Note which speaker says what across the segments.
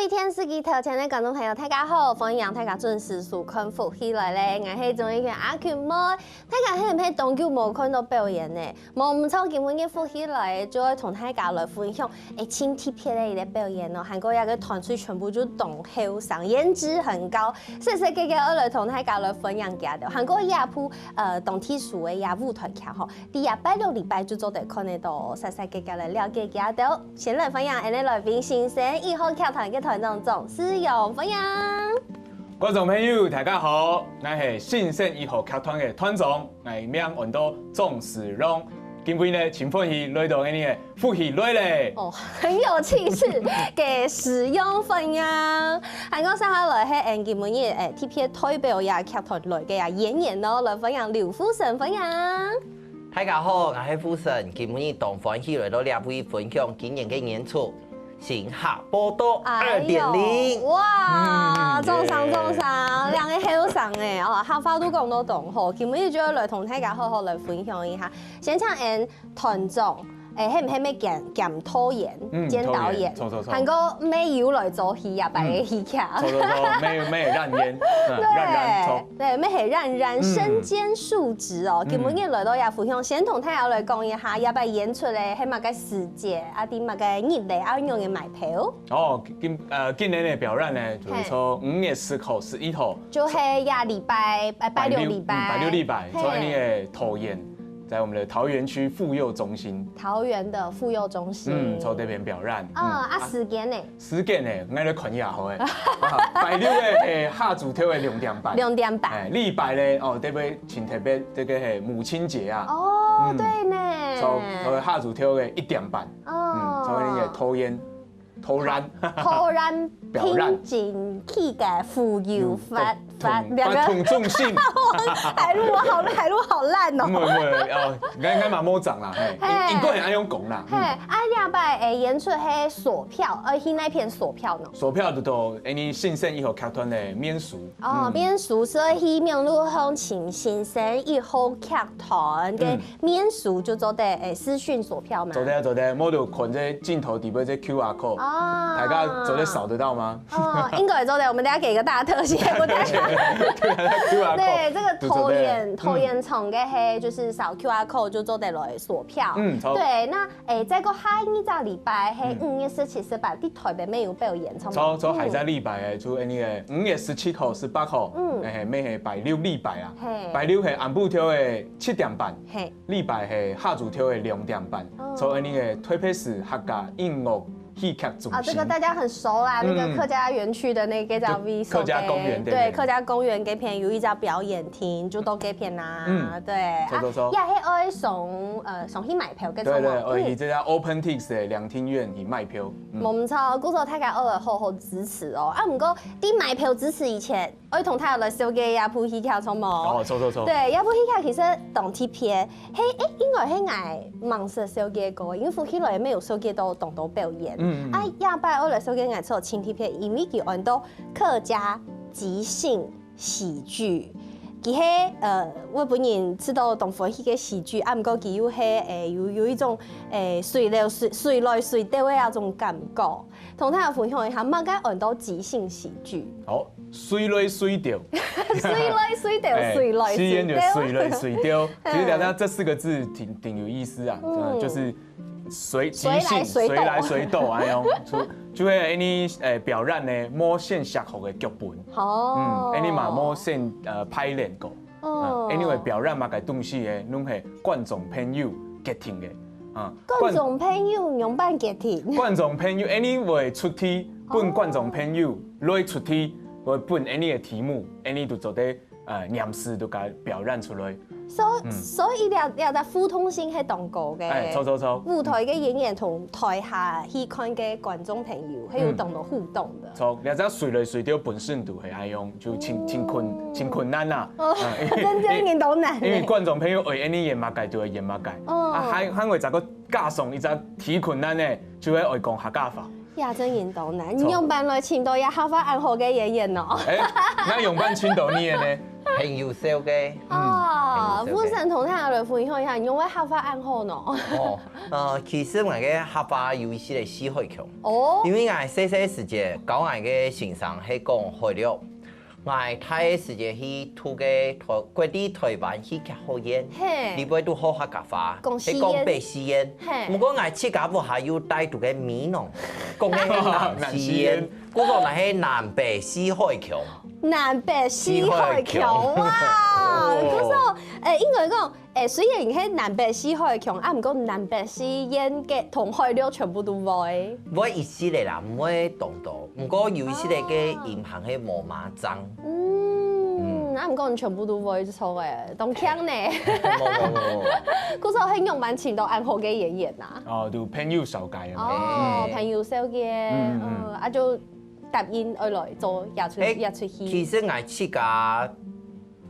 Speaker 1: 位电视机头前的观众朋友，大家好，欢迎大家准时收看福起来咧。我是综艺圈阿群妹，大家是唔是当久冇看到表演呢？冇唔错，今日嘅福起来就会同大家来分享轻贴片嘅一个表演哦。韩国有个团队全部就动后上，颜值很高，细细个个我来同大家来分享下的。韩国亚普动体术嘅亚舞团剧吼，第廿8、6禮拜就做得看得到，细细个个来了解下到。先来分享我哋來賓新生1號劇團嘅團長總思勇分享。
Speaker 2: 觀眾朋友，大家好，我係新生1號劇團嘅團長，我名叫總思勇。今日呢，請歡喜來到我哋嘅福喜來咧。
Speaker 1: 哦，很有氣勢嘅思勇分享。韓國上下來係今日特別代表也劇團來嘅演員咯，來分享劉富成分享。
Speaker 3: 大家好，我係富成，今日同歡喜來到兩位分享今年嘅演出《新下坡道2.0》。
Speaker 1: 哇，中上，兩個好上誒，哦，客話都講到懂好，今日就要來同大家好好來分享一下。先請團長。係唔係咩兼拖延兼導演？韓國咩要來做戲啊？擺個戲劇。
Speaker 2: 錯，咩讓煙，
Speaker 1: 對，咩係讓身兼數職哦。今日來到也分享，先同大家來講一下，要擺演出咧係乜嘅時節，啊啲乜嘅日曆，啊用嘅買票。
Speaker 2: 哦，今年嘅表演呢，就是從5月10號、11號，
Speaker 1: 就係廿禮拜，拜六禮拜，
Speaker 2: 做呢個拖延。在我們的桃園區婦幼中心，
Speaker 1: 桃園的婦幼中心，
Speaker 2: 做這邊表演。
Speaker 1: 時間呢？
Speaker 2: 時間呢，我哋看一下好誒。拜六嘅下主跳嘅2點半。
Speaker 1: 2點半。
Speaker 2: 禮拜咧，哦，特別請特別這個係母親節啊。
Speaker 1: 哦，對呢。
Speaker 2: 做下主跳嘅1點半。做呢個拖延。突然
Speaker 1: 拼盡氣嘅婦幼發
Speaker 2: 同重性，
Speaker 1: 海陸好爛哦。
Speaker 2: 唔係，啱嘛冇漲啦，應該係咁樣講啦。
Speaker 1: 禮拜演出係鎖票，佢那片鎖票呢？
Speaker 2: 鎖票就到你新生1號劇團嘅免書。
Speaker 1: 哦，免書所以名錄向請新生1號劇團嘅免書就做得私訊鎖票嘛。
Speaker 2: 做得，我就看這鏡頭底部這 QR code。大家做得掃得到嗎？
Speaker 1: 哦，應該做得，我們等下給個大特寫，我等下。對，這個拖延場嘅係就是掃 QR code 就做得來鎖票。對，那再個下一個禮拜係5月17、18啲台北沒有表演，
Speaker 2: 做下個禮拜嘅就呢個5月17號、18號，咩係拜六禮拜啊？拜六係暗部跳嘅7點半，禮拜係下主跳嘅2點半，做呢個台北市客家音樂戲劇中心。啊，
Speaker 1: 這個大家很熟啦，那個客家園區的那個叫 V
Speaker 2: 客家公園，
Speaker 1: 對，客家公園嗰邊有一家表演廳，就到嗰邊啦。對。也係愛上去買票嘅。
Speaker 2: 對，而且這家 OpenTix 嘅兩廳院去賣票。
Speaker 1: 冇錯，嗰個大家偶爾好支持哦。啊，唔過啲買票支持以前，我同大家來小嘅亞普戲劇錯冇？
Speaker 2: 哦，錯。
Speaker 1: 對，亞普戲劇其實當貼片，應該係捱忙實小嘅個，因為福起來沒有小嘅都當到表演。亞拜我來小嘅捱做輕貼片，因為佢按到客家即興喜劇。佢係我本人知道同歡喜嘅喜劇，啊，唔過佢又係有一種隨來隨到嘅一種感覺，同大家分享一下乜嘢按到即興喜劇。
Speaker 2: 好，隨來隨到，
Speaker 1: 隨來
Speaker 2: 就隨來隨到。其實聊這4個字挺有意思啊，就是隨即興隨來隨到咁樣。就係你表演呢，冇先寫好嘅劇本，你嘛冇先排練過，因為表演嘛嘅東西嘅，攏係觀眾朋友決定嘅，
Speaker 1: 觀眾朋友用辦決定。
Speaker 2: 觀眾朋友，你會出題，本觀眾朋友來出題，會本你嘅題目，你就做啲念詩就甲表演出來。
Speaker 1: 所以有得互動性係當高嘅，
Speaker 2: 錯。
Speaker 1: 舞台嘅演員同台下去看嘅觀眾朋友係要當到互動的。
Speaker 2: 錯，你只隨來隨到本身就係咁樣，就挺困難啦。
Speaker 1: 真正到難。
Speaker 2: 因為觀眾朋友為你演乜解就會演乜解，還會一個加上一隻挺困難嘅，就係會講客家話。
Speaker 1: 也真演到難，你用辦來請到也客家暗號嘅演員咯。
Speaker 2: 那用辦請到你嘅呢？
Speaker 3: 很優秀嘅，
Speaker 1: 哦，富神同聽來分享一下，因為合法暗號呢？
Speaker 3: 其實我嘅合法有一些嘅死海強，
Speaker 1: 哦，
Speaker 3: 因為我細時節教我嘅先生係講海了，我睇時節去土嘅各地台灣去食好煙，你不會都好客家話，係講白絲煙。不過我設家部還有帶住嘅米濃，講嘅係南絲煙，嗰個係南北死海強。
Speaker 1: 南北死海強哇！嗰首應該講雖然係南北死海強，啊唔過南北死煙嘅同海料全部都會。
Speaker 3: 唔會一時嚟啦，唔會動到，不過有一時嚟嘅銀行係冇馬爭。
Speaker 1: 啊唔過全部都會錯嘅，當腔呢？
Speaker 3: 冇。
Speaker 1: 嗰首係用蠻前度暗號嘅演員啊。
Speaker 2: 哦，就朋友紹介啊。
Speaker 1: 哦，朋友紹介，啊就。答應而來做也出去。
Speaker 3: 其實我設家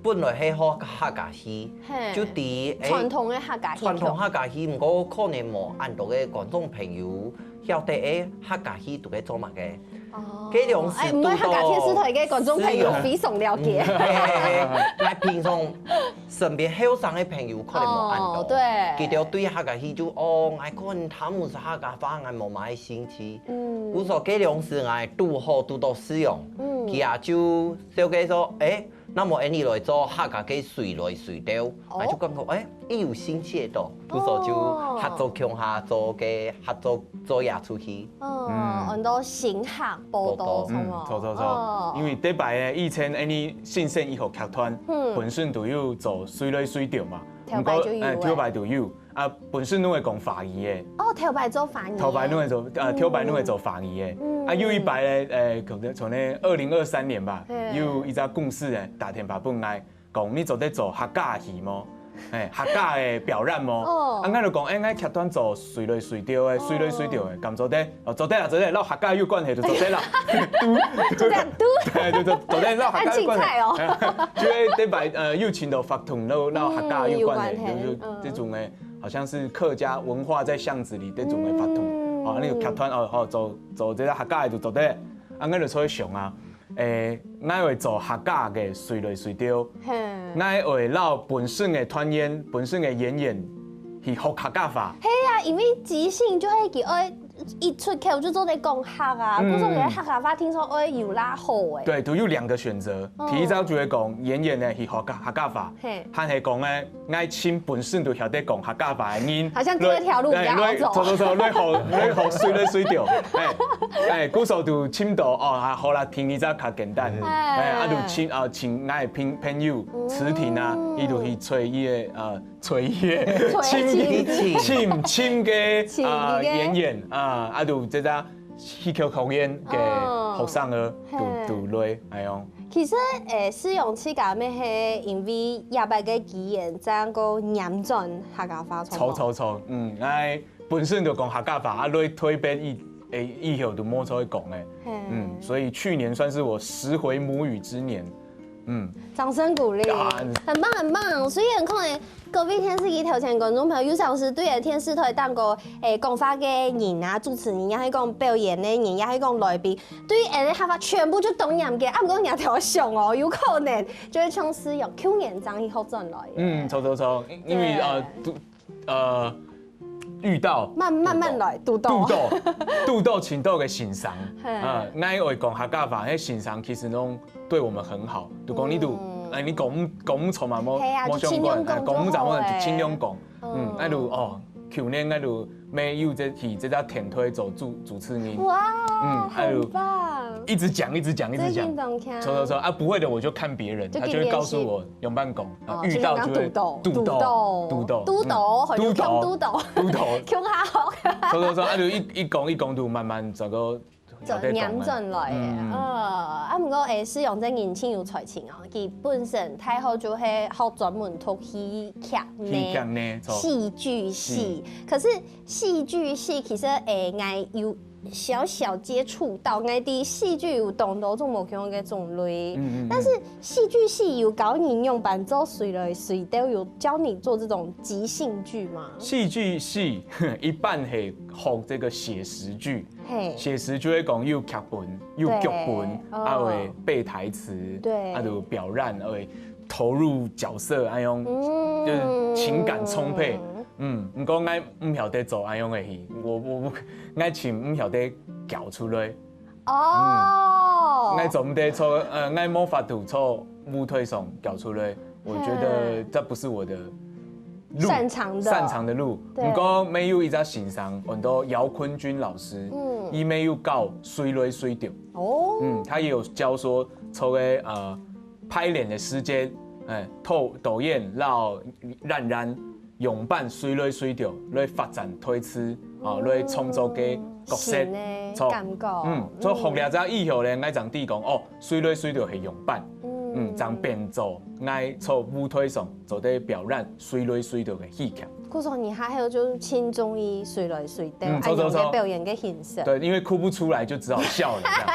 Speaker 3: 本來係學客家戲，就啲
Speaker 1: 傳統嘅客家戲。
Speaker 3: 傳統客家戲，唔過可能冇按到嘅觀眾朋友曉得客家戲到底做乜嘅。
Speaker 1: 哦。
Speaker 3: 嗰兩時
Speaker 1: 唔係客家電視台嘅觀眾朋友非常了解。
Speaker 3: 我平常身邊後生嘅朋友可能冇按到，佢哋對客家戲就我可能他們是客家話，我冇買興趣。我說嗰兩時我拄好拄到使用，佢也就小計說，那麼你來做客家嘅隨來隨到，我就感覺伊有興趣到，我說就合作強下做嘅合作做也出去。
Speaker 1: 很多新客報道，
Speaker 2: 錯，因為禮拜嘅以前你新生醫學劇團本身都有做隨來隨到嘛，
Speaker 1: 頭擺
Speaker 2: 就有。啊，本身都會講法語嘅。
Speaker 1: 哦，頭擺做法語。
Speaker 2: 頭擺都會做，頭擺都會做法語嘅。啊，有一擺咧，可能從咧2023年吧，有一隻公司咧打電話本來講，你做得做客家戲麼？客家嘅表演麼？啊，我就講，我劇團做隨來隨到嘅，隨來隨到嘅，咁做得，做得啦，撈客家有關係就做得啦。
Speaker 1: 做得，
Speaker 2: 做得撈客家有關係。就係禮拜有請到法團撈客家有關係，就這種嘅。好像是客家文化在巷子裏這種嘅法團，哦，那個劇團做這個客家嘅就做得，我就出去上啊，我會做客家嘅隨來隨到，我會撈本身嘅團員、本身嘅演員去學客家話。係
Speaker 1: 啊，因為即興就係佢一出口就做得講客啊，嗰種嘅客家話聽說有拉好誒。
Speaker 2: 對，都有兩個選擇，第一招就會講演員咧去學客家話，還係講咧愛親本身就曉得講客家話嘅人。好像這條路比較好走。走，你學隨來隨到，嗰時候就親到哦，好啦，聽你則較簡單，就親愛朋友慈婷啊，伊就去吹伊嘅親嘅演員就這隻戲劇學院嘅學生兒都來，係哦。
Speaker 1: 其實使用此個咩係因為廿八個語言爭個嚴峻客家話。
Speaker 2: 錯，我本身就講客家話，來推變以後就冇再講嘅，所以去年算是我拾回母語之年。
Speaker 1: 掌聲鼓勵，很棒很棒。所以可能各位電視機頭前觀眾朋友，有時對嘅電視台當個講話嘅人啊，主持人也係講表演嘅人，也係講來賓，對於客家全部就懂嚴嘅，唔講廿條上哦，有可能就會從使用 Q 年章以後轉來。
Speaker 2: 錯，因為遇到
Speaker 1: 慢來，拄
Speaker 2: 到請到嘅先生，我會講客家話，迄先生其實攏對我們很好，就講你講錯嘛，冇相關，講就盡量講，去年我就沒有這隻天推做主持人，
Speaker 1: 哇，很棒，
Speaker 2: 一直講，錯啊，不會的我就看別人，他就會告訴我用辦公，遇到就會督導，
Speaker 1: 強下學，
Speaker 2: 錯，就一講就慢慢就個。
Speaker 1: 就嚴峻來嘅，唔過使用這年輕有才情哦，佢本身太好就係學專門讀戲劇呢，戲劇系。可是戲劇系其實我有小小接觸到，我啲戲劇有當到種無同嘅種類，但是戲劇系有教你用伴奏隨來隨到，有教你做這種即興劇嗎？
Speaker 2: 戲劇系一般係學這個寫實劇。寫實就會講有劇本，有劇本，會背台詞，就表演，會投入角色，安样就是情感充沛。不过我唔晓得做安样的戏，我爱请唔晓得搞出来。我做唔得做，我魔法度做舞台上搞出来，我觉得这不是我的
Speaker 1: 擅长
Speaker 2: 的路。不过没有一只欣赏很多姚坤君老师，伊没有教水来水掉。他也有教说，从拍脸的时间，抖燕绕冉冉用伴水来水掉来发展推词，来创作嘅角色。做学了只以后咧，爱长地讲水来水掉系用伴。将变做爱做舞台上做啲表演水来水掉嘅戏剧。
Speaker 1: 故说你还有就是轻中医水来水掉，按用嘅表演嘅形式。
Speaker 2: 对，因为哭不出来就只好笑了这样。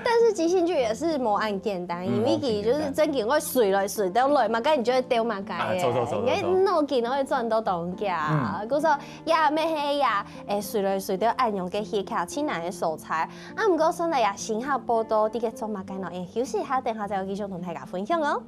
Speaker 1: 但是即兴剧也是无按简单，因为佢就是真嘅我水来水掉来嘛，咁你就会掉嘛嘅。你脑筋可以转到动架。故说呀咩系呀，水来水掉按用嘅戏剧，请难嘅素材。唔过现在呀，先下报道啲嘅做嘛嘅咯，休息下，等下再继续同大家分享哦。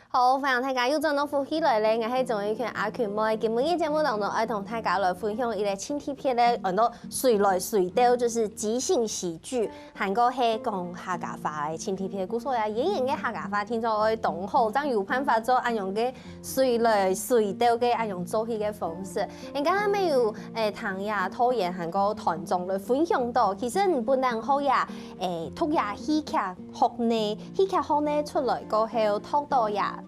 Speaker 1: 好，欢迎大家又转到福喜来咧，我係仲有權阿權妹。今日嘅節目當中，愛同大家來分享一個輕貼片咧，很多水來水掉，就是即興喜劇，韓國係講客家話嘅輕貼片。故所呀，演員嘅客家話聽咗愛懂好，當有辦法做按用嘅水來水掉嘅按用做戲嘅方式。人家沒有唐呀拖延韓國團眾來分享到，其實唔不能好呀，讀呀戲劇學呢，戲劇學呢出來過後，讀到呀。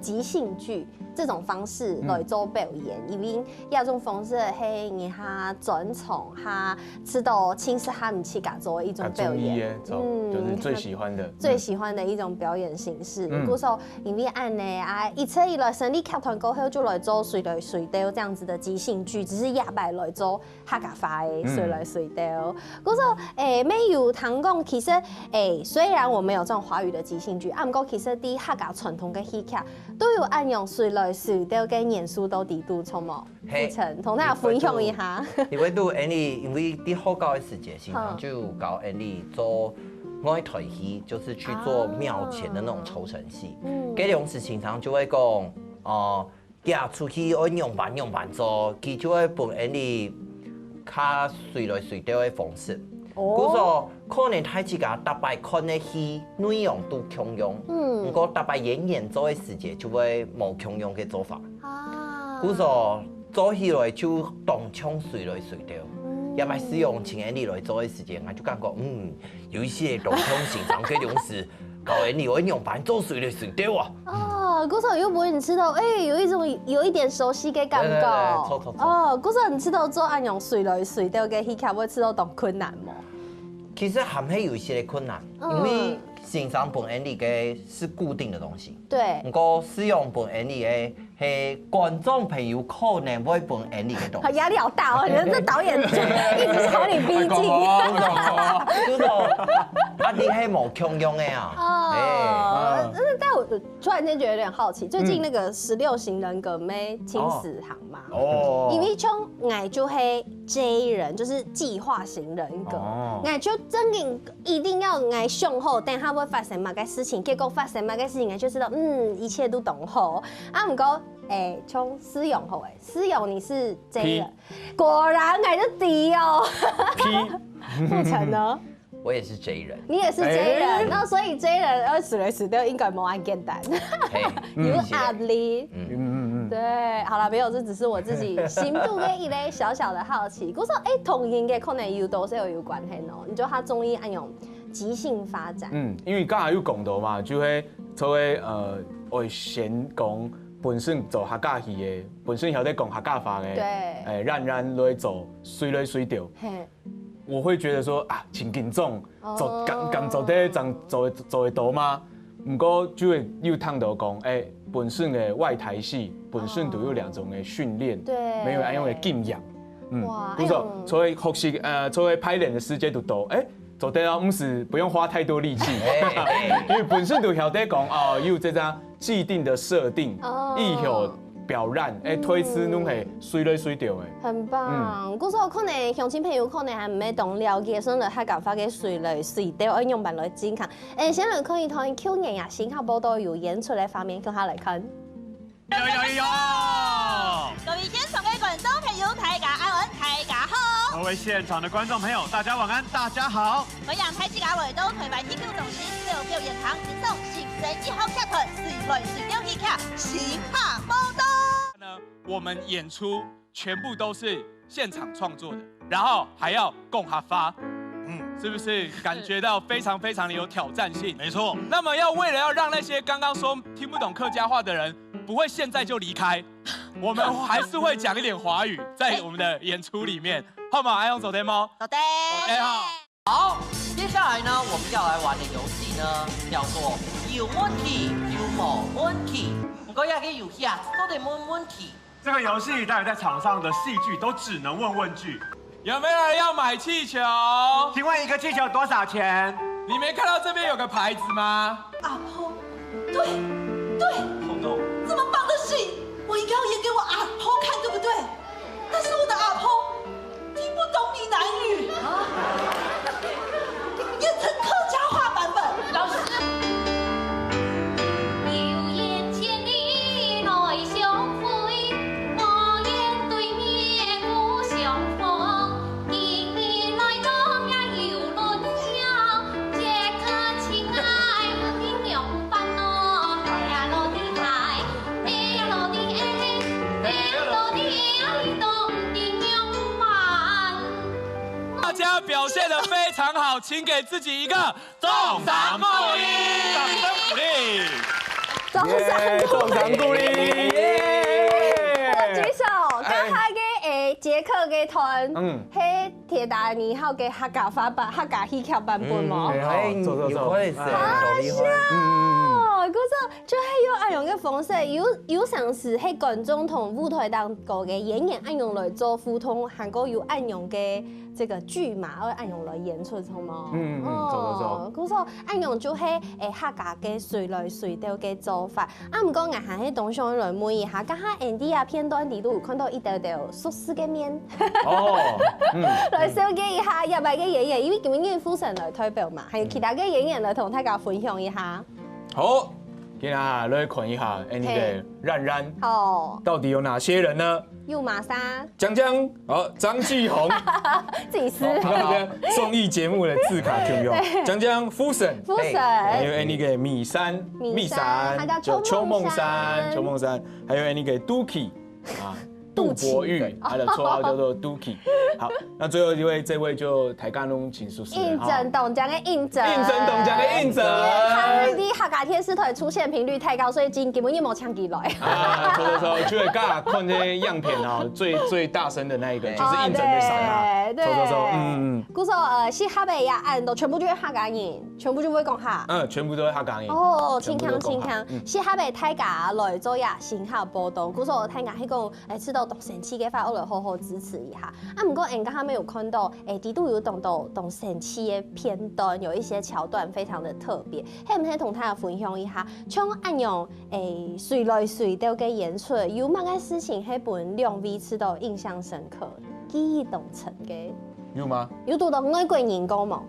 Speaker 1: 即興劇這種方式來做表演，因為有種方式係人家專長，他知道其實他唔去㗎做一種表演，
Speaker 2: 就是最喜歡的
Speaker 1: 一種表演形式。如果說因為按呢一出一來成立劇團過後就來做水來水掉這樣子的即興劇，只是亞白來做客家話的水來水掉。故說沒有談講，其實雖然我們有這種華語的即興劇，不過其實啲客家傳統嘅戲劇都有按用水來水掉嘅元素到底都從冇不成，同大家分享一下。
Speaker 3: 因為都因為啲好高嘅時節，經常就搞做愛台戲，就是去做廟前的那種抽成戲。嗰種事經常就會講，嫁出去愛用辦做，佢就會幫較水來水掉嘅方式。故說可能睇自家特別看嘅戲內容都共用，不過特別演員做嘅時節就會冇共用嘅做法。故說做起來就當槍水來水掉，也咪使用請演員來做嘅時節，我就感覺有一些當槍現場嘅種事，搞演員用辦做水來水掉啊。
Speaker 1: 故說又不會你知道，有一點熟悉嘅感覺。故說你知道做按用水來水掉嘅戲劇會知道當困難嗎？
Speaker 3: 其實還係有一些困難，因為欣賞本演裡嘅是固定的東西。
Speaker 1: 對。
Speaker 3: 不過使用本演裡嘅係觀眾朋友可能會本演裡嘅東西。
Speaker 1: 壓力好大，我覺得這導演一直朝你逼近。
Speaker 3: 就是你係冇共用嘅啊。
Speaker 1: 但我突然間覺得有點好奇，最近那個16型人格咩秦始航嘛，因為從我就係 J 人，就是計劃型人格，我就真嘅一定要我想好，等下會發生乜嘅事情，結果發生乜嘅事情，我就知道一切都懂好。唔過從思勇好思勇你是 J 人，果然我就 D 哦。P， 不成呢？
Speaker 3: 我也是 J 人，
Speaker 1: 你也是 J 人，那所以 J 人死來死掉應該冇咁簡單。有壓力，對，好了，沒有，這只是我自己心度嘅一類小小的好奇。我說，同人嘅可能有都是有關係咯。你就他中意按用即興發展。
Speaker 2: 因為剛才有講到嘛，就係所謂會先講本身做客家戲嘅，本身曉得講客家話嘅，
Speaker 1: 對，
Speaker 2: 冉來做水來水掉。我會覺得說真緊張，做咁做得真做得到嗎？不過就會有聽到講，本身嘅外台戲本身都有兩種嘅訓練，沒有按用嘅經驗。
Speaker 1: 哇，
Speaker 2: 不错，所以学习所以排练的时间就多，做得到，不是不用花太多力气，因为本身就晓得讲哦，有这张既定的设定，意向表染，推词拢系随来随到的。
Speaker 1: 很棒，故说可能乡亲朋友可能还唔懂了解，所以客家话嘅随来随到，按用版来健康。先来可以同去年呀，新加坡都有演出的方面，跟他来看。
Speaker 4: 有！各位现场的观众朋友，大家安安，大家好。
Speaker 5: 各位现场的观众朋友，大家晚安，大家好。
Speaker 4: 欢迎太子家会都台湾戏剧中心小表演堂演奏新生1号剧团随来随到戏剧新下报道。
Speaker 5: 我们演出全部都是现场创作的，然后还要共哈发。是不是感觉到非常非常的有挑战性？
Speaker 6: 没错。
Speaker 5: 那么为了要让那些刚刚说听不懂客家话的人不会现在就离开，我们还是会讲一点华语在我们的演出里面。好吗？爱用走天猫。
Speaker 4: 走的。
Speaker 5: OK 好。
Speaker 7: 好，接下来呢，我们要来玩的游戏呢，叫做有问题有冇问题。不过要给游戏啊，都得问问题。
Speaker 5: 这个游戏待会在场上的戏剧都只能问句。有没有人要买气球？请问一个气球多少钱？你没看到这边有个牌子吗？
Speaker 4: 阿婆，对，这么棒的戏，我应该要演给我阿婆看，对不对？但是我的阿婆听不懂闽南语，演成客家话版本。老师。
Speaker 5: 大家表现得非常好，请给自己一个重赏鼓励，掌声鼓励，
Speaker 2: 重赏鼓励，
Speaker 1: 举手，刚下嘅捷克嘅团，喺铁达尼号嘅客家话版、客家戏剧版本冇。
Speaker 3: 有可能是好厉害。
Speaker 1: 嗰種就係用按用嘅方式，有嘗試喺觀眾同舞台當個嘅演員按用來做互動，韓國有按用嘅這個劇嘛，而按用來演出，好冇？
Speaker 2: 做。
Speaker 1: 嗰種按用就係客家嘅隨來隨到嘅做法。唔過我係喺當上來問一下，家下 Andy 啊片段啲都有看到一條條熟悉嘅面。來小結一下入嚟嘅演員，因為今日副神來代表嘛，還有其他嘅演員來同大家分享一下。
Speaker 2: 好，今天來看一下那個冉冉，到底有哪些人呢？
Speaker 1: 有馬莎、
Speaker 2: 江江，張繼鴻，
Speaker 1: 自己撕。
Speaker 2: 綜藝節目的字卡就用江江、夫神，還有那個米珊，就邱夢珊，還有那個 Dookie 啊。杜博玉，他的绰號叫做 Dookie。好，那最後一位，這位就台干龍請出師
Speaker 1: 應徵董獎嘅應徵，他啲客家電視台出現頻率太高，所以根本就冇搶進來。
Speaker 2: 錯，就係剛才看這些樣片啊，最大聲的那一個就是應徵的上啊。
Speaker 1: 錯。故說是客家呀，按都全部就是客家人，全部就會講客。
Speaker 2: 全部都是客家人。
Speaker 1: 清腔，是客家大家來做呀，新客報道。故說大家喺講知道。動神奇嘅話，我來好好支持一下。唔過，人家還沒有看到，啲都有動神奇嘅片段，有一些橋段非常的特別。係唔係同大家分享一下？像按樣隨來隨到嘅演出，有乜嘅事情係本兩位知道印象深刻、記憶動情嘅？
Speaker 2: 有嗎？
Speaker 1: 有讀到外國人講冇？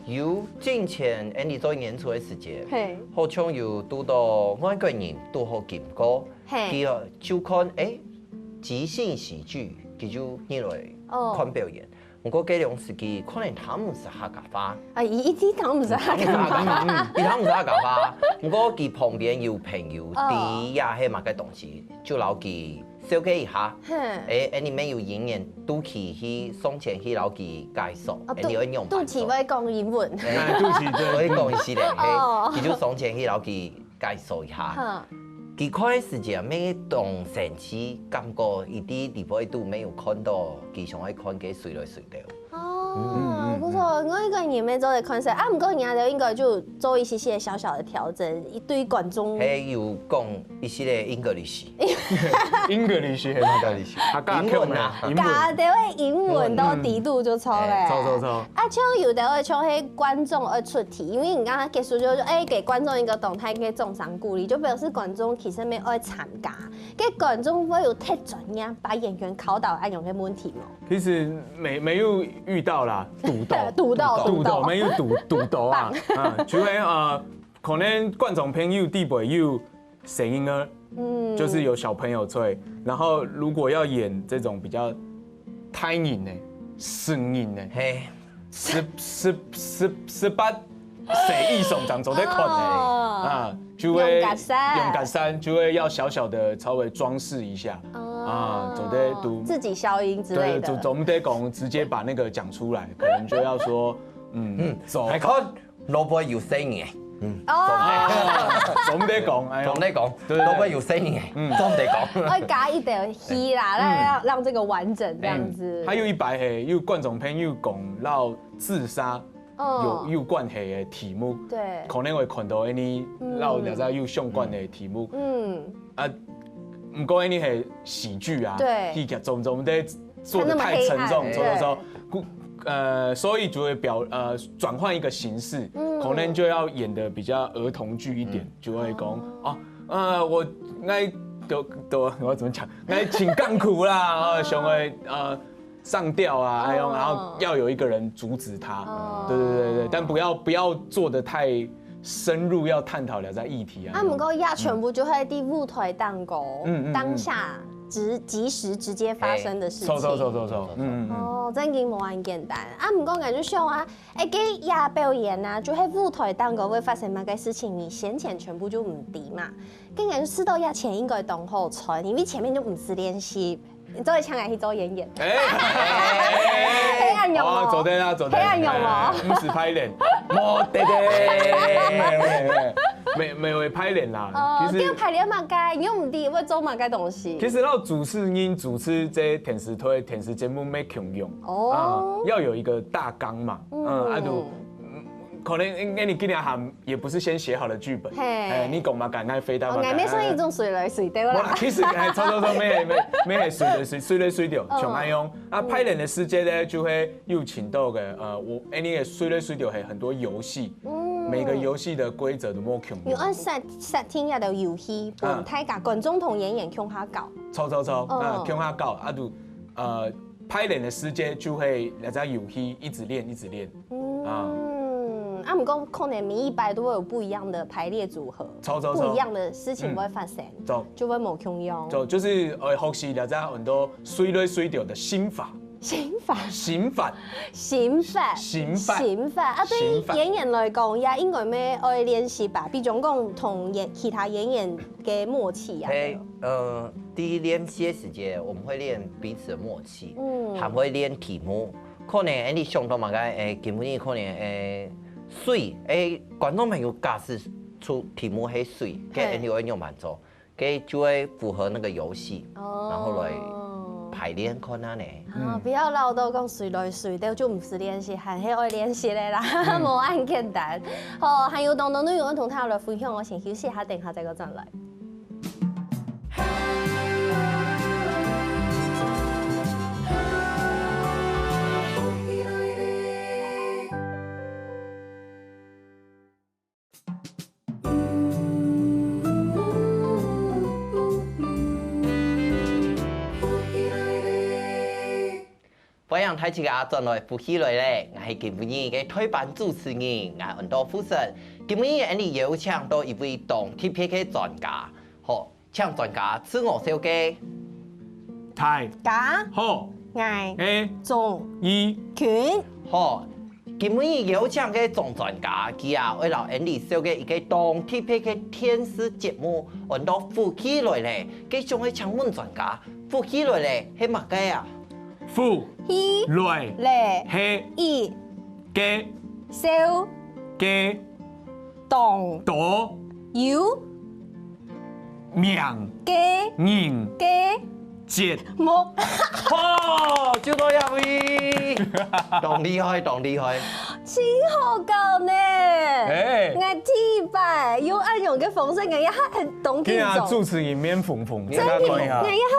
Speaker 3: 有之前 Andy 做演出嘅時節，好像有讀到外國人都好勁歌，佢就看即興喜劇，佢就入來看表演。不過嗰兩時期可能他們是客家話，
Speaker 1: 一啲他們是客家話，
Speaker 3: 他們是客家話。不過佢旁邊有朋友啲也係乜嘅東西，就留佢小解一下。你們有演員都去送錢去留佢介紹，你要用。
Speaker 1: 都起會講英文，
Speaker 2: 都起
Speaker 3: 會講一些咧，佢就送錢去留佢介紹一下。佢開嘅時間咩動神奇，感覺一啲地方都沒有看到，佢想去看嘅隨來隨到。
Speaker 1: 不错，我一个人没做的 concept 啊，不过人家应该就做一些小小的调整，对观众。
Speaker 3: 还有讲一些的英格利西，
Speaker 2: 英格利西，他教英文啊，
Speaker 1: 教的英文都低度就错嘞。
Speaker 2: 错。
Speaker 1: 啊，像有的会像迄观众会出题，因为你刚刚结束就给观众一个动态给重赏鼓励，就表示观众其实没爱参加，给观众会有太专业把演员考倒按用的问题吗？
Speaker 2: 其实没有遇到啦，
Speaker 1: 赌斗，
Speaker 2: 没有赌斗啊，就会可能观众朋友地不有声音呢，就是有小朋友吹，然后如果要演这种比较胎音的声音的，
Speaker 3: 嘿
Speaker 2: 18谁一手掌走在款的就会用格山，就会要小小的稍微装饰一下走在读
Speaker 1: 自己消音之类的，
Speaker 2: 对，总得讲直接把那个讲出来，可能就要说走，
Speaker 3: 还看萝卜有声音
Speaker 2: 总得讲，
Speaker 3: 萝卜有声音总得讲，
Speaker 1: 会加一点戏啦，让这个完整这样子。
Speaker 2: 还有一摆嘿，有观众朋友讲到自杀。有关系的题目，
Speaker 1: 对，
Speaker 2: 可能会看到你老了在有相关的题目，不过你是喜剧啊，
Speaker 1: 对，
Speaker 2: 戏剧总得做得太沉重，所以就会转换一个形式，可能就要演得比较儿童剧一点，就会讲我爱我怎么讲，爱请干苦啦，想会上吊啊，然后要有一个人阻止他，对，但不要做得太深入，要探讨了在议题啊。
Speaker 1: 不过全部就会伫舞台当过，当下即时直接发生的事情。错，真嘅冇咁简单。不过感觉像给表演啊，就喺舞台当过会发生乜嘅事情，你先前全部就唔知嘛。跟感觉知道前应该当好传，因为前面就唔是练习。你做唱来去做演，黑暗勇哦，
Speaker 2: 走黑
Speaker 1: 暗勇哦，
Speaker 2: 不是拍脸，没会拍脸啦。
Speaker 1: 其实拍脸嘛该，你又唔知会做嘛该东西。
Speaker 2: 其实要主持这电视节目没强用要有一个大纲嘛，可能你今年喊也不是先写好的剧本，你讲嘛敢那飞到嘛，
Speaker 1: 没算一种随来随到啦。
Speaker 2: 其实错没随来随到，像安用拍脸的时间呢，就会又请到你的随来随到系很多游戏，每个游戏的规则都冇强。
Speaker 1: 有按set听下的游戏，大家观众同演员向下搞。
Speaker 2: 错，向下搞拍脸的时间就会来在游戏一直练
Speaker 1: 不过可能每一摆都会有不一样的排列组合，不一样的事情会发生，就会冇共用。
Speaker 2: 就是学习了在很多随来随到的刑法。刑法对于演员来讲，也应该咩爱练习吧？比如讲同其他演员嘅默契啊。
Speaker 3: 第一练习的时间，我们会练彼此的默契，还会练题目。可能你上到嘛个基本可能水观众朋友假使出题目很水，给你会用慢做，给就会符合那个游戏，然后来排练看下呢。
Speaker 1: 不要老到讲随来随到就唔是练习，还是爱练习的啦，冇咁简单。好，还有当内容同大家来分享，我先休息一下，等下再个转来。
Speaker 3: 欢迎睇住阿转来复起来咧，我是今日嘅推班主持人，我很多夫人。今日我邀请到一位动 TPK 专家，好，请专家自我介绍。
Speaker 2: 太
Speaker 1: 家
Speaker 2: 好
Speaker 1: 中
Speaker 2: 权
Speaker 3: 好，今日邀请嘅总专家，佢为了介绍嘅一个动 TPK 电视节目，很多复起来咧，佢想去请问专家，复起来咧系乜嘅啊？
Speaker 2: 富来黑
Speaker 1: 一
Speaker 2: 嘅
Speaker 1: 少
Speaker 2: 嘅
Speaker 1: 动
Speaker 2: 多
Speaker 1: 有
Speaker 2: 命
Speaker 1: 嘅
Speaker 2: 人
Speaker 1: 嘅
Speaker 2: 剪
Speaker 1: 冇，
Speaker 3: 哦，就到呀喂，懂厉害，懂厉害。
Speaker 1: 真好搞呢！
Speaker 2: 哎
Speaker 1: 我第一摆用按用嘅方式，我一下很懂
Speaker 2: 今
Speaker 1: 緊做。
Speaker 2: 天主持人免缝缝，
Speaker 1: 真嘅，我一下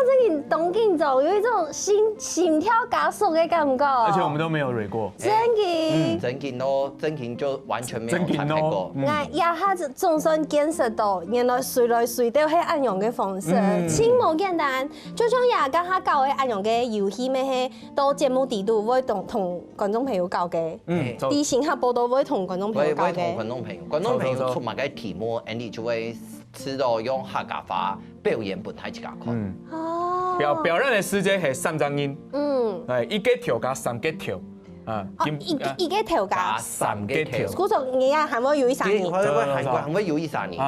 Speaker 1: 真嘅懂緊做，有一種心跳加速嘅感覺。
Speaker 2: 而且我们都没有蕊过。
Speaker 1: 真嘅。
Speaker 3: 真琴就完全没有
Speaker 2: 真琴
Speaker 3: 参配过。
Speaker 1: 我一下子總算見識到，原來隨來隨到係按用嘅方式，
Speaker 2: 嗯
Speaker 1: 真冇簡單。就像也家下教嘅按用嘅遊戲咩係，到節目底度會同觀眾朋友教嘅。啲新客報道會同觀眾朋友教
Speaker 3: 會同
Speaker 1: 嘅。
Speaker 3: 觀眾朋友出埋嘅題目，Andy 就會知道用客家話表演本來一家看。
Speaker 1: 哦。
Speaker 2: 表演的時間係3張音，係一個跳加3個跳，啊，
Speaker 1: 一個跳加
Speaker 3: 3個跳。
Speaker 1: 嗰種嘢啊，係咪有一三年？
Speaker 3: 韓國係咪有一三年？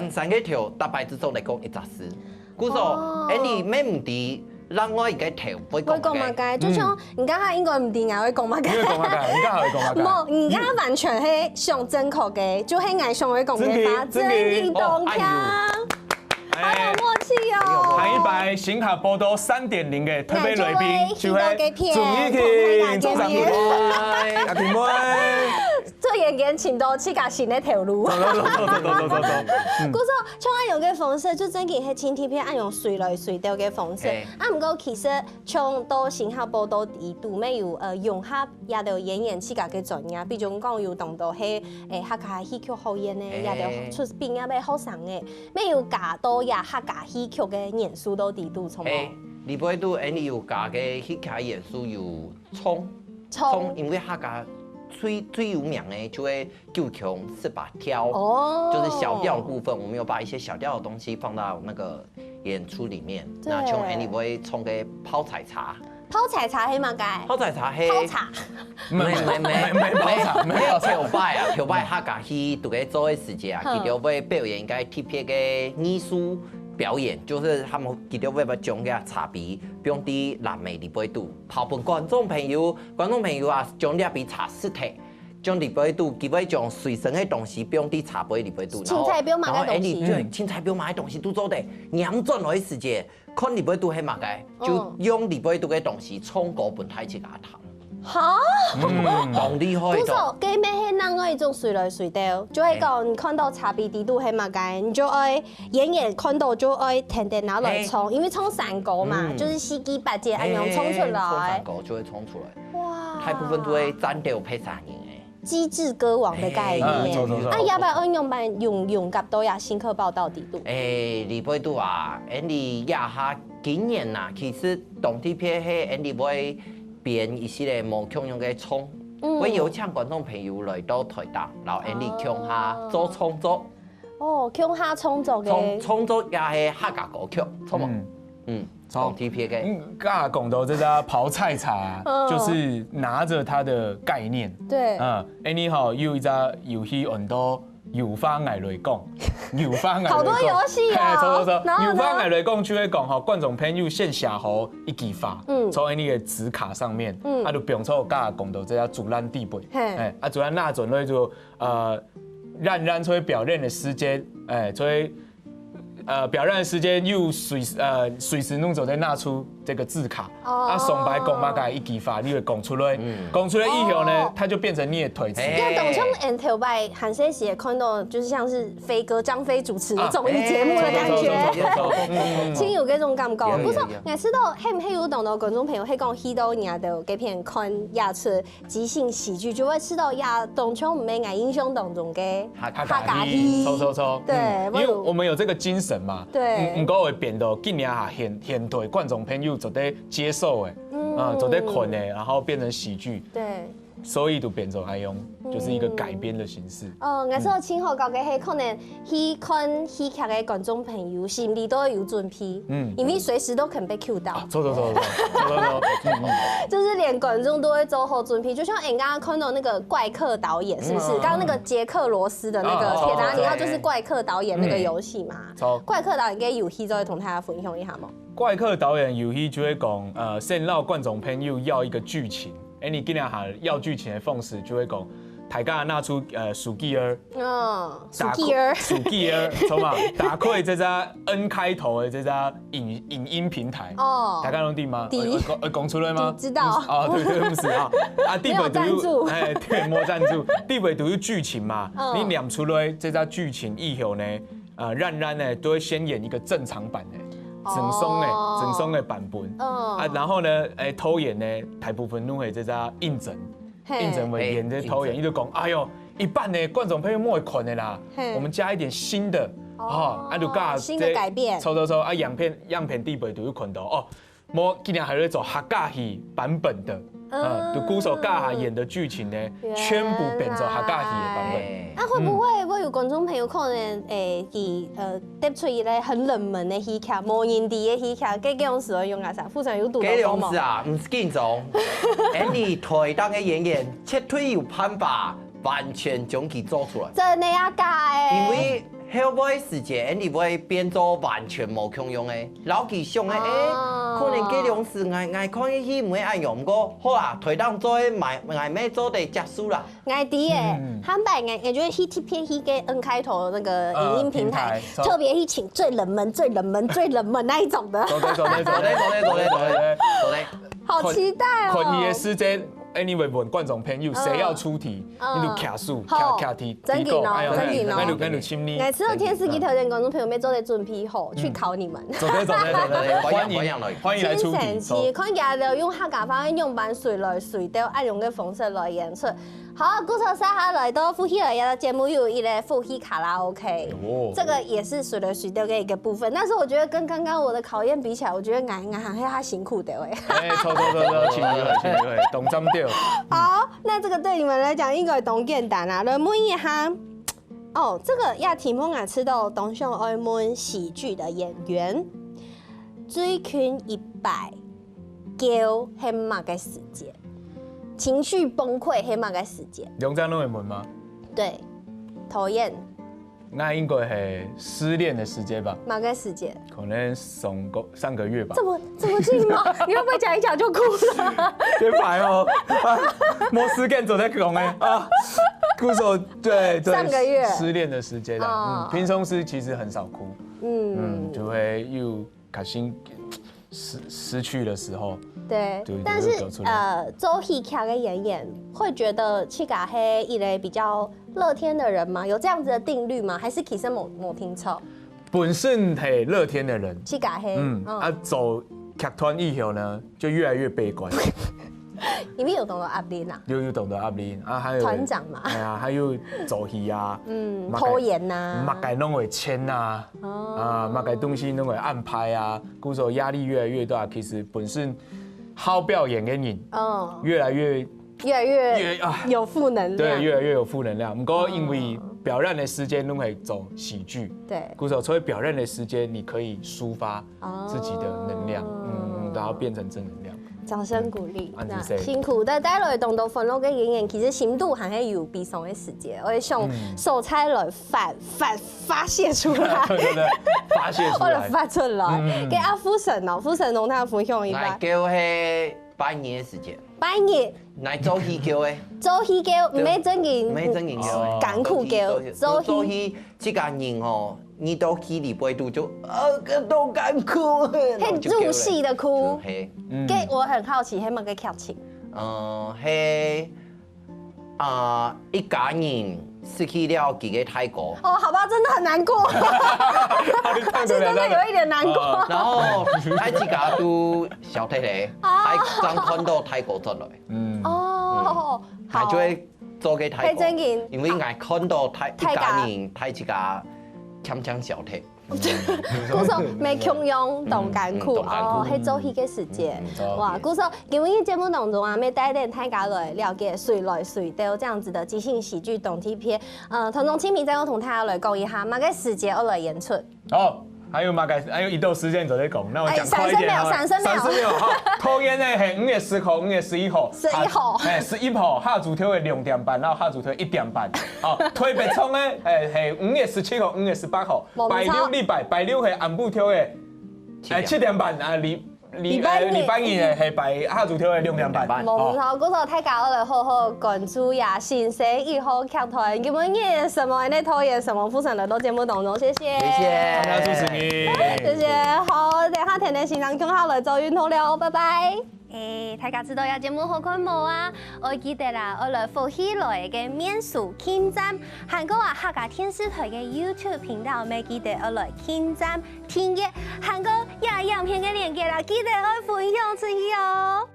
Speaker 3: 三個跳，大概之中嚟講一隻詩。故說 Andy 咩唔啲？讓我而家跳會講
Speaker 1: 乜嘅，就像而家係應該唔掂，會講乜嘅。
Speaker 2: 應該講乜嘅？而家係講乜嘅？
Speaker 1: 冇，而家完全係上正確嘅，就係藝上會講嘅法，真係動聽，好有默契哦。
Speaker 2: 下一擺新客報道3.0嘅特別來賓就係鍾意婷，早上好，阿婷妹。
Speaker 1: 做演員前到去架新的條路。
Speaker 2: 走。
Speaker 1: 嗰個像按用嘅方式，就真嘅係前貼片按用隨來隨到嘅方式。啊，唔過其實從到新客報道地度咩有融合也到演員自家嘅專業，比如講有當到係客家戲曲好演嘅，也到出品也咩好上嘅，咩有加到也客家戲曲嘅元素到地度，從冇。
Speaker 3: 你不都 Andy 有加嘅戲劇元素有蔥，因為客家。最有名的就會9腔18調，就是小調部分，我們有把一些小調的東西放到那個演出裡面。那像 Andy 會沖個泡菜茶，
Speaker 1: 泡菜茶係乜嘅？
Speaker 3: 泡菜茶係
Speaker 1: 泡茶，
Speaker 2: 唔係泡茶，
Speaker 3: 沒有跳擺啊，跳擺客家戲都喺做嘅時間啊，佢哋會表演個特別嘅藝術。表演就是他們記得會把將個茶筆用啲藍莓裡杯度泡俾觀眾朋友啊，將啲筆茶濕體，將裡杯度，佢會將隨身嘅東西用啲茶杯裡杯度，
Speaker 1: 青菜表買嘅東西，
Speaker 3: 對，青菜表買嘅東西都做得，釀轉來時間，看裡杯度係乜嘅，就用裡杯度嘅東西沖個本體去加糖。
Speaker 1: 嚇！
Speaker 3: 咁厲害
Speaker 1: 就嘅咩係啷個一種隨來隨到，就係講看到茶筆地度係乜嘅，你就愛演員看到就愛停電腦來沖，因為沖3個嘛，就是四季8節按樣沖出來。
Speaker 3: 沖3個就會沖出來。哇！大部分都會蘸掉配3年誒。
Speaker 1: 機智歌王的概念。啊，要不要用版用夾到也新科報道地度？
Speaker 3: 你不會度啊？Andy 也下今年呐，其實動體片係 Andy 會。編一系列冇共用嘅蔥，我有請觀眾朋友來到台東，然後 Andy 共下做創作。
Speaker 1: 哦，共下創作嘅。
Speaker 3: 創作也係客家歌曲，錯冇？動體片嘅。
Speaker 2: 剛才講到這家泡菜茶，就是拿着它的概念。
Speaker 1: 對。
Speaker 2: Andy 好有一隻遊戲很多。有花藝來講，
Speaker 1: 好多遊戲啊！
Speaker 2: 有花藝來講就會講吼，觀眾朋友先寫好一句話，從你嘅紙卡上面，就並且加講到這個主欄地位，主欄那陣咧就讓出去表演的時間，所以表演的時間又隨時弄走再拿出這個字卡，上擺講乜嘅一句話，你會講出來，講出來以後呢，它就變成你的台詞。
Speaker 1: 因為董卿 and 頭擺韓些時看到，就是像是飛哥張飛主持的綜藝節目的感覺，真有嗰種感覺。不過我知道，係唔係有當到觀眾朋友係講睇到人哋嘅片看亞出即興喜劇，就會知道亞董卿唔係我印象當中嘅客家戲。
Speaker 2: 錯，
Speaker 1: 對，
Speaker 2: 因為我們有這個精神嘛。
Speaker 1: 對。
Speaker 2: 唔過會變到今年下現對觀眾朋友。做得接受誒，做得困誒，然後變成喜劇，
Speaker 1: 對，
Speaker 2: 所以就變成愛用，就是一個改編的形式。
Speaker 1: 我說清楚講嘅係可能去看戲劇嘅觀眾朋友心裡都有準備，因為隨時都可能被 Q 到。
Speaker 2: 錯，
Speaker 1: 就是連觀眾都會做好準備，就像你剛剛看到那個怪客導演，是不是？剛剛那個傑克羅斯的那個鐵達尼號就是怪客導演那個遊戲嘛？怪客導演嘅遊戲就會同大家分享一下嗎？
Speaker 2: 怪客導演遊戲就會講，先讓觀眾朋友要一個劇情，你今日下要劇情的方式就會講，大家拿出数记儿，
Speaker 1: 数记儿，
Speaker 2: 数记儿，从嘛打开这家 N 开头的这家影音平台，大家拢知吗？讲出来吗？
Speaker 1: 知道。
Speaker 2: 哦，对，不是啊，
Speaker 1: 没有赞助，
Speaker 2: 对，没赞助，地位都是剧情嘛，你念出来这家剧情以后呢，让咱呢都会先演一个正常版的。整松的版本，然后呢，偷演呢，大部分拢会这只应征为演这偷演，伊就讲，哎呦，一半的观众朋友莫会看的啦，我们加一点新的，就加
Speaker 1: 新的改变，
Speaker 2: 抽，样片地位就有看到哦，莫今年还在做客家戏版本的。就鼓手尬下演的剧情呢，全部变做客家戏的版本。
Speaker 1: 那会不会有观众朋友可能得出一个很冷门的戏剧，无人地的戏剧，给种使用啊啥？富城有赌到多吗？
Speaker 3: 给啊，唔是紧张，你台当的演员，切腿有办法，完全将其做出来。
Speaker 1: 真的呀，假的。
Speaker 3: 因为后尾时间，你会变做完全无共用的，老其想的可能计量是爱看的戏唔会按用，不过好啊，台当做的爱咩做得结束啦。
Speaker 1: 爱迪诶，他们爱觉得戏片戏跟 N 开头的那个影音平台，特别去请最冷门那一种的。
Speaker 2: 走嘞，
Speaker 1: 好期待哦！
Speaker 2: 看伊的时间。Anyway， 问观众朋友谁要出题，你就卡数卡题，
Speaker 1: 真紧哦，真紧哦。
Speaker 2: 那就请你。
Speaker 1: 每次有天司机条件观众朋友们做的准备好，去考你们。
Speaker 2: 走嘞，欢迎来出题。
Speaker 1: 其看起来用客家方言用版随来随到爱用的方式来演出。好，鼓手撒下来到富熙来的节目有一个富熙卡拉 OK， 这个也是随来随到的一个部分。但是我觉得跟刚刚我的考验比起来，我觉得俺还他辛苦的哎。
Speaker 2: 错，请你会，懂针对。
Speaker 1: 好，那这个对你们来讲应该懂简单啦。来问一下，这个亚题目啊，吃到东上爱问喜剧的演员，追群100叫黑马的时间。情绪崩溃，黑马个时间。
Speaker 2: 梁家拢会问吗？
Speaker 1: 对，讨厌。
Speaker 2: 那应该是失恋的时间吧？
Speaker 1: 哪个时间？
Speaker 2: 可能上个月吧。
Speaker 1: 这么近吗？你会不会讲一讲就哭了？
Speaker 2: 别排哦，没时间做在讲哎啊！鼓手对
Speaker 1: 上个月
Speaker 2: 失恋的时间啦，平常时其实很少哭，就会又开心失去的时候。
Speaker 1: 对，但是做戏剧的演员会觉得去家是一个比较乐天的人吗？有这样子的定律吗？还是其实某听错？
Speaker 2: 本身是乐天的人，
Speaker 1: 去家是
Speaker 2: 走剧团以后呢，就越来越悲观。
Speaker 1: 因为有懂得压力啦，
Speaker 2: 有懂得压力啊，还有
Speaker 1: 团长嘛，
Speaker 2: 哎呀，还有做戏啊，
Speaker 1: 拖延呐，
Speaker 2: 马改拢会签呐，马改东西拢会安排啊，鼓手压力越来越大，其实本身好表演的人，越来越
Speaker 1: 有负能量，
Speaker 2: 对，越来越有负能量。不过因为表演的时间拢会走喜剧，
Speaker 1: 对，
Speaker 2: 鼓手所以表演的时间你可以抒发自己的能量，然后变成正能量。
Speaker 1: 掌声鼓励，辛苦的带来动作分落嘅演员，其实深度还是有悲伤的时节，我想手菜来发泄出来，
Speaker 2: 对，发泄出来，
Speaker 1: 我就发出来。给阿福神哦，福神同他分享一下。
Speaker 3: 来叫係拜年的时间。
Speaker 1: 拜年。
Speaker 3: 来做戲叫的。
Speaker 1: 做戲叫，唔係真嘅。
Speaker 3: 唔係真嘅叫的。
Speaker 1: 艱苦叫。
Speaker 3: 做戲，這個人哦，你到戲裡背度就都艱苦。
Speaker 1: 很入戲的哭。
Speaker 3: 係。
Speaker 1: 給我很好奇，係乜嘅劇情？
Speaker 3: 係一家人失去了幾個太哥。
Speaker 1: 哦，好吧，真的很難過。是真的有一點難過。
Speaker 3: 然後喺自家都小弟弟，喺剛看到太哥出來。
Speaker 1: 哦，
Speaker 3: 好。就會做給太哥，因為我看到太家人太自家搶小弟。鼓手沒強用動艱苦哦，係做戲嘅時節。哇，鼓手今日節目當中啊，要帶領大家來了解隨來隨到這樣子的即興喜劇動體片。唐總親民再我同大家來講一下，乜嘅時節我來演出。
Speaker 2: 好。還有一段時間就在講，那我講快一點啊！30秒，好。拖延呢係5月10號、5月11號。11號下主條係2點半，然後下主條1點半。哦，特別衝呢係5月17號、5月18號。拜六禮拜係暗晡條嘅7點半啊，禮禮拜二嘅係排下晝條嘅6點半。
Speaker 1: 冇錯，嗰時大家我哋好好關注呀，新生以後劇團，今日嘅什麼呢套嘢什麼副神來到節目當中，謝謝。
Speaker 3: 謝謝，
Speaker 2: 大家支持你。
Speaker 1: 謝謝，好，等下天天欣賞共下來做運動了，拜拜。大家知道有節目好看冇啊？我記得啦，我來福喜來嘅面書傾站，韓國話客家電視台嘅 YouTube 頻道，咪記得我來傾站聽嘅，韓國也影片嘅連結啦，記得我分享出去哦。